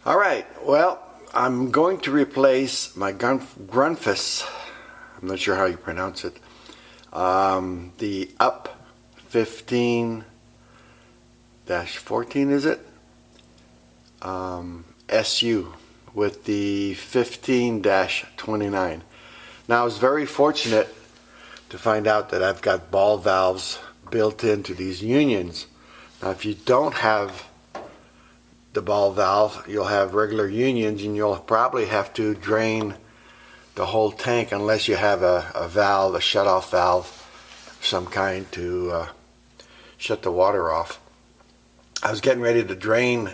Alright, well, I'm going to replace my Grundfos, I'm not sure how you pronounce it, the UP 15-14 is it? SU with the 15-29. Now I was very fortunate to find out that I've got ball valves built into these unions. Now if you don't have the ball valve, you'll have regular unions and you'll probably have to drain the whole tank unless you have a valve, a shut-off valve of some kind to shut the water off. I was getting ready to drain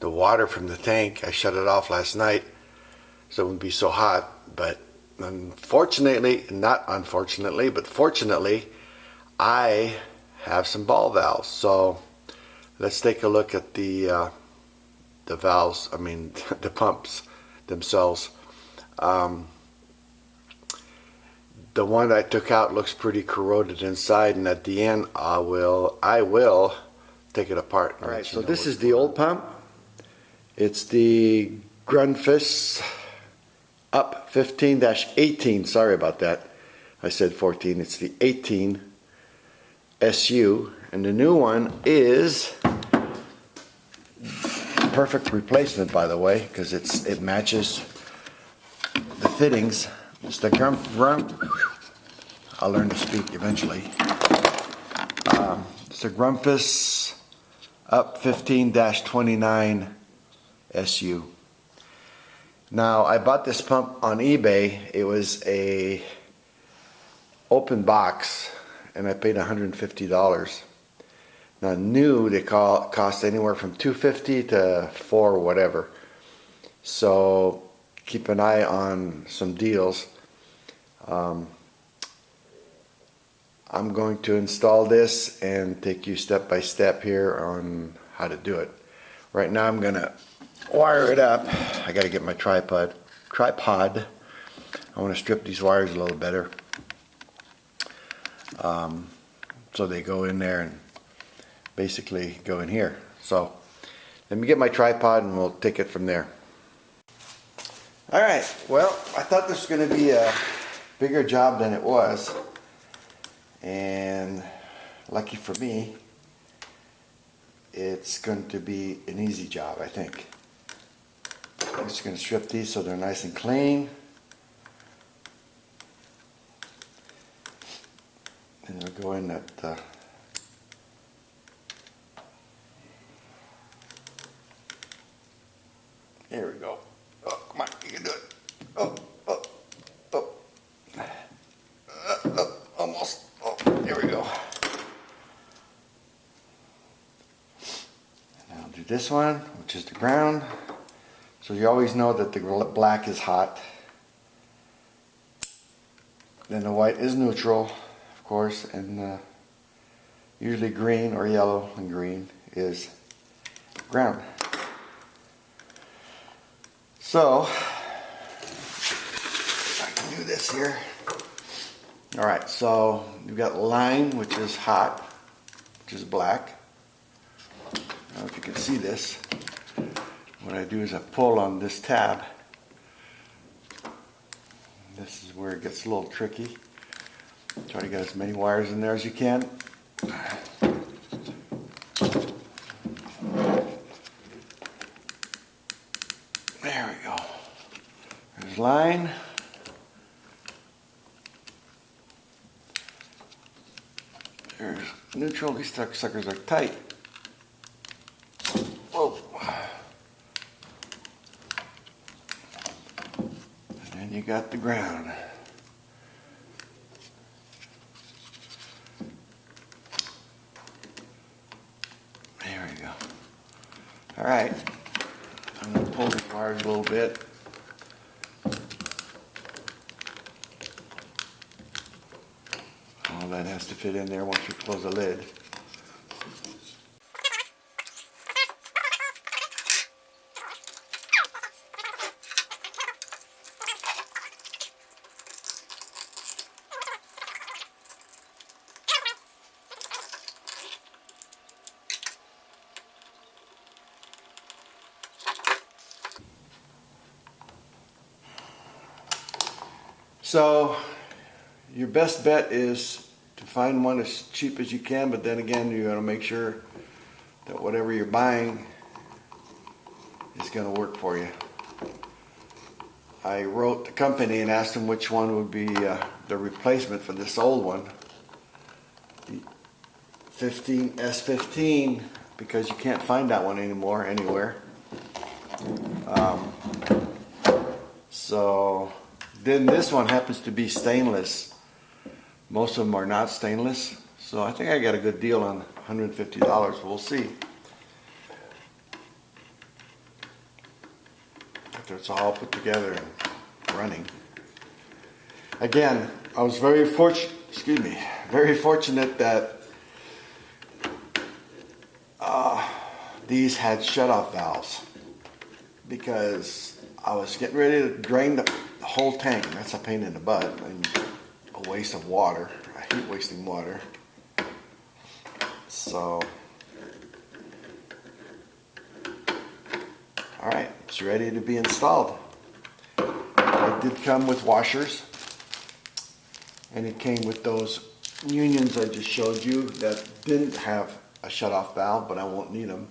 the water from the tank. I shut it off last night so it wouldn't be so hot, but unfortunately, not unfortunately, but fortunately, I have some ball valves. So let's take a look at the valves, the pumps themselves. The one I took out looks pretty corroded inside, and at the end I will take it apart. Alright, so this is the old pump. It's the Grundfos UP 15-18. Sorry about that. I said 14. It's the 18 SU, and the new one is perfect replacement, by the way, because it matches the fittings. It's the I'll learn to speak eventually. It's the Grundfos UP 15-29 SU. Now I bought this pump on eBay. It was a open box and I paid $150. Now new, they cost anywhere from $250 to $4 whatever. So keep an eye on some deals. I'm going to install this and take you step by step here on how to do it. Right now I'm gonna wire it up. I gotta get my tripod. I want to strip these wires a little better, so they go in there and basically go in here. So let me get my tripod and we'll take it from there. Alright, well, I thought this was going to be a bigger job than it was, and lucky for me it's going to be an easy job, I think. I'm just going to strip these so they're nice and clean, and they'll go in that there we go. Oh, come on, you can do it. Oh, almost. Oh, there we go. And I'll do this one, which is the ground. So you always know that the black is hot. Then the white is neutral, of course, and usually green or yellow and green is ground. So I can do this here. Alright, so you've got line, which is hot, which is black. I don't know if you can see this. What I do is I pull on this tab. This is where it gets a little tricky. Try to get as many wires in there as you can. There we go. There's line. There's neutral. These suckers are tight. Whoa. And then you got the ground. There we go. All right. I'm going to pull these wires a little bit. All that has to fit in there once you close the lid. So your best bet is to find one as cheap as you can, but then again, you got to make sure that whatever you're buying is going to work for you. I wrote the company and asked them which one would be the replacement for this old one, the S15, because you can't find that one anymore anywhere. So then this one happens to be stainless. Most of them are not stainless, so I think I got a good deal on $150. We'll see. After it's all put together and running. Again, I was very fortunate that these had shut-off valves, because I was getting ready to drain the whole tank. That's a pain in the butt and a waste of water. I hate wasting water. So, alright, it's ready to be installed. It did come with washers, and it came with those unions I just showed you that didn't have a shut-off valve, but I won't need them.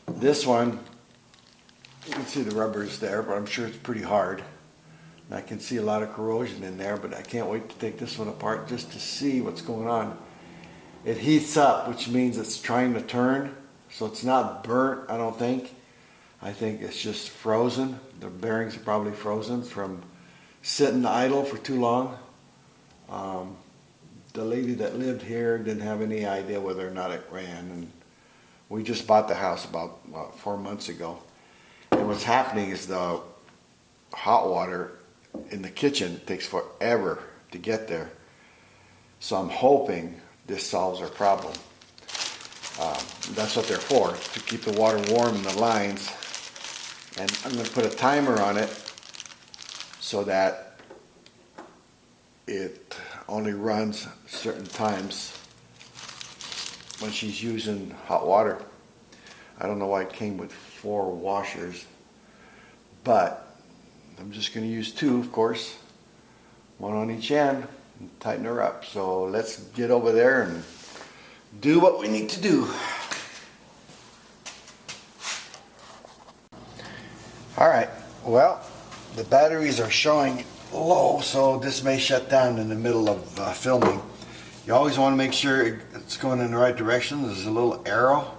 This one, you can see the rubber's there, but I'm sure it's pretty hard. And I can see a lot of corrosion in there, but I can't wait to take this one apart just to see what's going on. It heats up, which means it's trying to turn, so it's not burnt, I don't think. I think it's just frozen. The bearings are probably frozen from sitting idle for too long. The lady that lived here didn't have any idea whether or not it ran, and we just bought the house about 4 months ago. And what's happening is the hot water in the kitchen takes forever to get there. So I'm hoping this solves our problem. That's what they're for, to keep the water warm in the lines. And I'm going to put a timer on it so that it only runs certain times when she's using hot water. I don't know why it came with 4 washers, but I'm just going to use 2, of course, one on each end, and tighten her up. So let's get over there and do what we need to do. Alright, well, the batteries are showing low, so this may shut down in the middle of filming. You always want to make sure it's going in the right direction. There's a little arrow,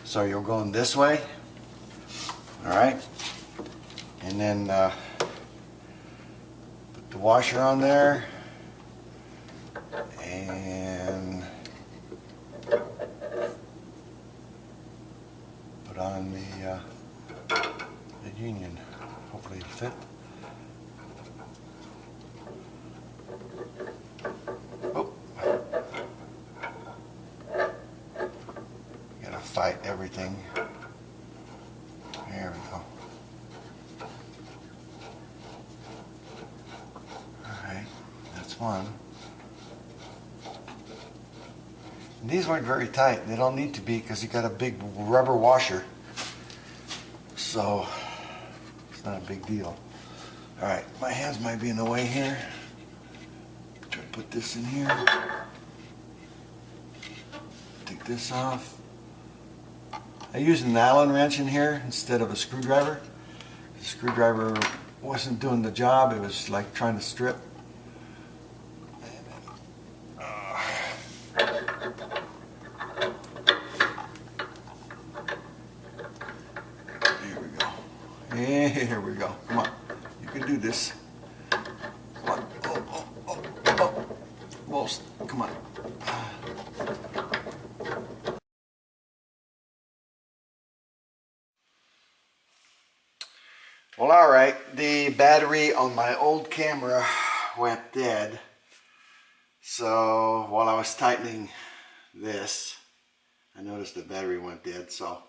so you're going this way. Alright, and then put the washer on there, and put on the union. Hopefully it'll fit. Oh. Gotta fight everything. There we go. Alright, that's one. And these weren't very tight. They don't need to be because you got a big rubber washer. So it's not a big deal. Alright, my hands might be in the way here. Try to put this in here. Take this off. I used an Allen wrench in here instead of a screwdriver. The screwdriver wasn't doing the job. It was like trying to strip. Here we go. Come on. You can do this. Come on. Oh. Most. Come on. Well, alright. The battery on my old camera went dead. So while I was tightening this, I noticed the battery went dead. So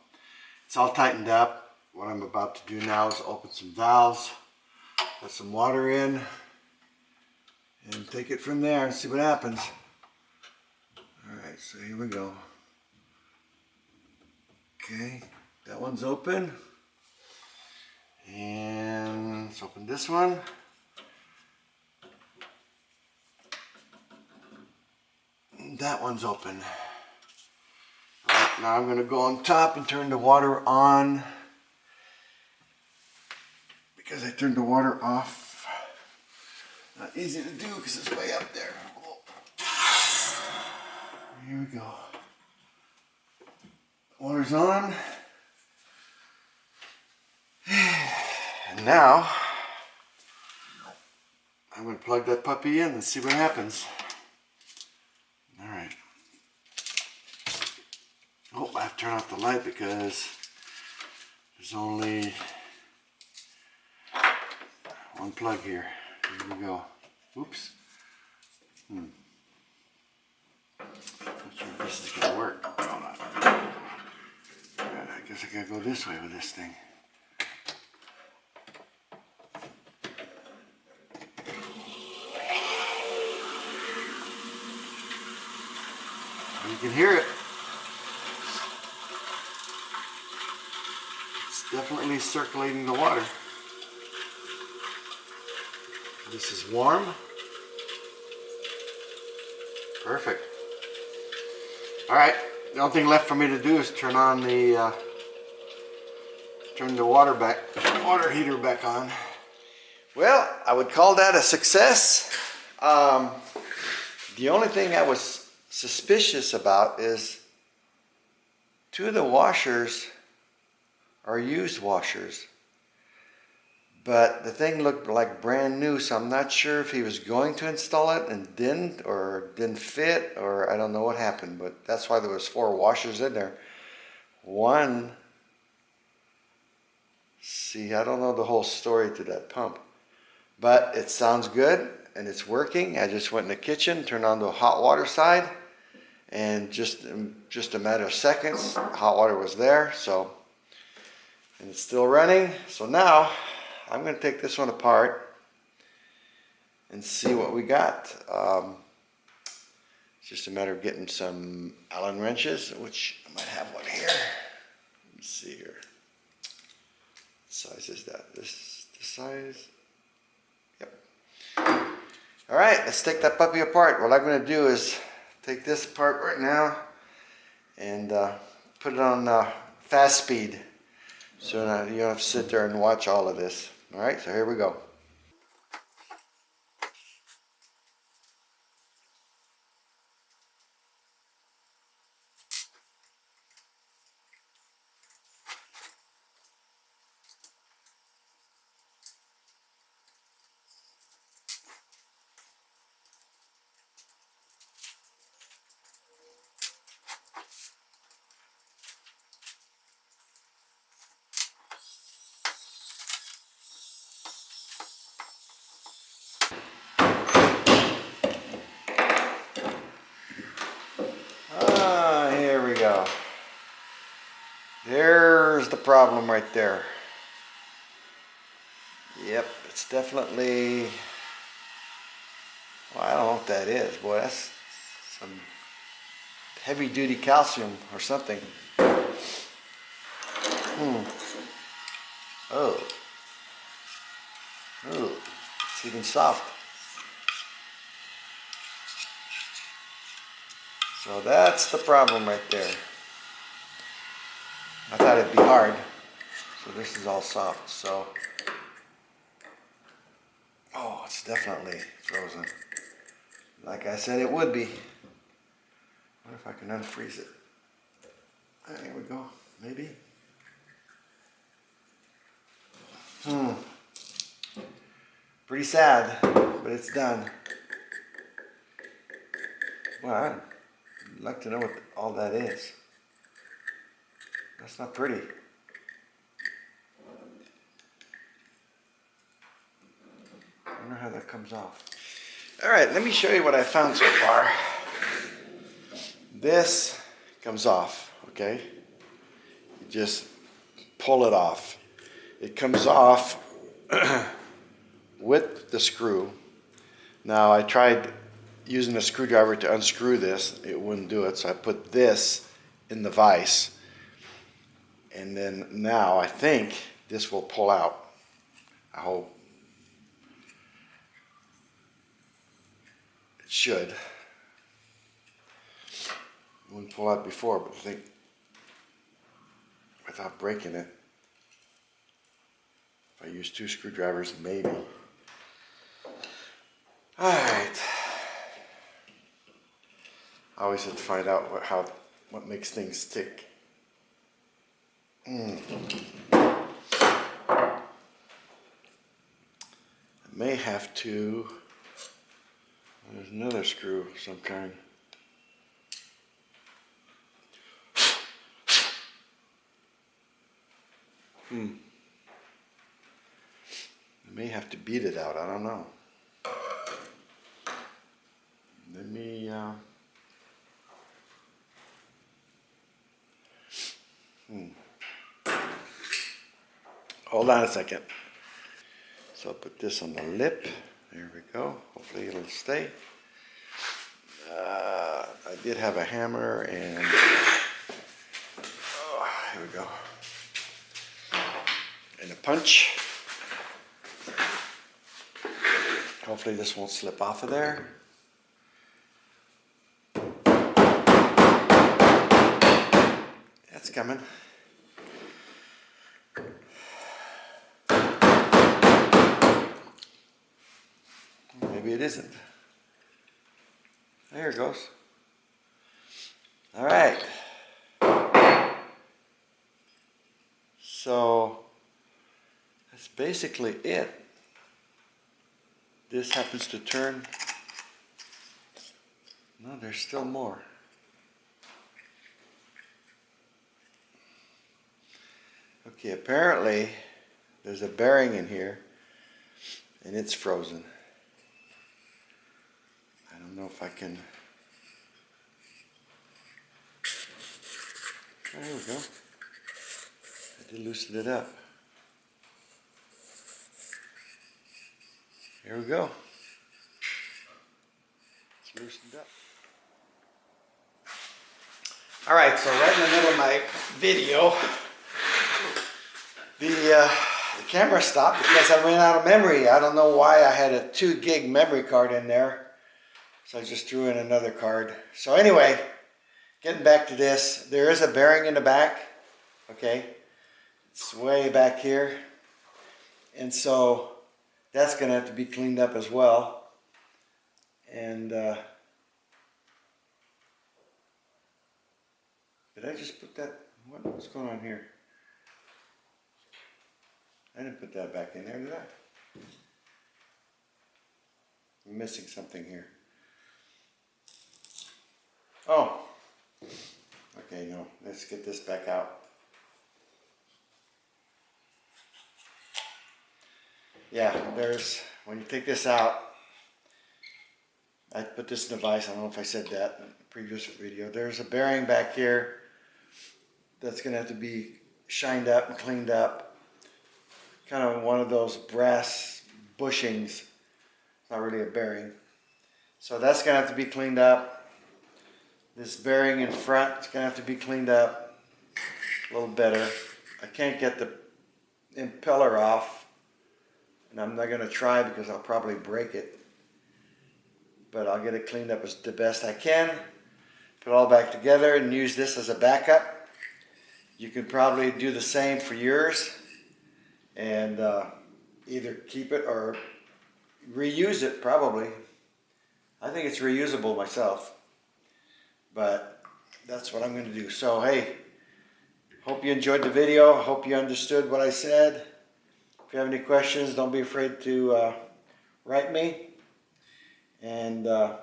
it's all tightened up. What I'm about to do now is open some valves, put some water in, and take it from there and see what happens. Alright, so here we go. Okay, that one's open. And let's open this one. that one's open. All right, now I'm going to go on top and turn the water on, because I turned the water off. Not easy to do because it's way up there. Here we go. Water's on. And now I'm going to plug that puppy in and see what happens. All right. Oh, I have to turn off the light because there's only one plug here. Here we go. Oops. Not sure if this is going to work. Hold on. I guess I gotta go this way with this thing. You can hear it. It's definitely circulating the water. This is warm. Perfect. All right. The only thing left for me to do is turn on the water heater back on. Well, I would call that a success. The only thing I was suspicious about is 2 of the washers are used washers, but the thing looked like brand new, so I'm not sure if he was going to install it and didn't fit, or I don't know what happened, but that's why there was 4 washers in there. One, see, I don't know the whole story to that pump, but it sounds good and it's working. I just went in the kitchen, turned on the hot water side, and just a matter of seconds, hot water was there. So, and it's still running. So now I'm going to take this one apart and see what we got. It's just a matter of getting some Allen wrenches, which I might have one here. Let's see here. What size is that? This size? Yep. All right, let's take that puppy apart. What I'm going to do is take this apart right now and put it on fast speed, so now you don't have to sit there and watch all of this. All right, so here we go. Here we go. There's the problem right there. Yep, it's definitely, well, I don't know what that is. Boy, that's some heavy duty calcium or something. Oh, it's even soft. So that's the problem right there. I thought it'd be hard. So this is all soft. So, oh, it's definitely frozen. Like I said, it would be. What if I can unfreeze it? There we go. Maybe. Pretty sad, but it's done. Well, I'd like to know what all that is. That's not pretty. I wonder how that comes off. All right, let me show you what I found so far. This comes off, okay? You just pull it off. It comes off with the screw. Now I tried using a screwdriver to unscrew this. It wouldn't do it, so I put this in the vise. And then now I think this will pull out. I hope. It should. pull out before, but I think without breaking it, if I use 2 screwdrivers, maybe. All right. I always have to find out what makes things stick. I may have to. There's another screw of some kind. I may have to beat it out. I don't know. Let me. Hold on a second. So I'll put this on the lip. There we go. Hopefully it'll stay. I did have a hammer and here we go. And a punch. Hopefully this won't slip off of there. That's coming. Maybe it isn't. There it goes. All right. So that's basically it. This happens to turn. No, there's still more. Okay, apparently there's a bearing in here and it's frozen. I don't know if I can. There we go. I did loosen it up. Here we go. It's loosened up. All right, so right in the middle of my video, the camera stopped because I ran out of memory. I don't know why I had a 2 gig memory card in there. So I just threw in another card. So anyway, getting back to this, there is a bearing in the back. Okay, it's way back here. And so that's going to have to be cleaned up as well. And did I just put that? What's going on here? I didn't put that back in there, did I? I'm missing something here. Oh, okay, no, let's get this back out. Yeah, there's, when you take this out, I put this in the vise, I don't know if I said that in the previous video. There's a bearing back here that's going to have to be shined up and cleaned up. Kind of one of those brass bushings. It's not really a bearing. So that's going to have to be cleaned up. This bearing in front is going to have to be cleaned up a little better. I can't get the impeller off, and I'm not going to try because I'll probably break it. But I'll get it cleaned up as the best I can. Put it all back together and use this as a backup. You could probably do the same for yours and either keep it or reuse it probably. I think it's reusable myself. But that's what I'm going to do. So, hey, hope you enjoyed the video. Hope you understood what I said. If you have any questions, don't be afraid to write me. And like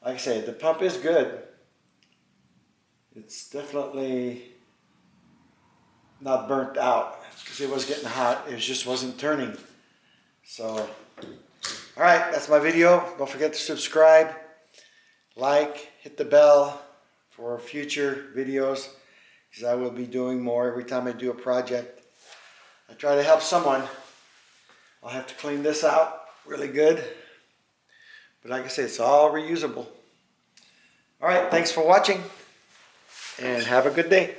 I say, the pump is good. It's definitely not burnt out because it was getting hot. It just wasn't turning. So, all right, that's my video. Don't forget to subscribe. Like, hit the bell for future videos because I will be doing more every time I do a project. I try to help someone. I'll have to clean this out really good. But like I said, it's all reusable. All right, thanks for watching and have a good day.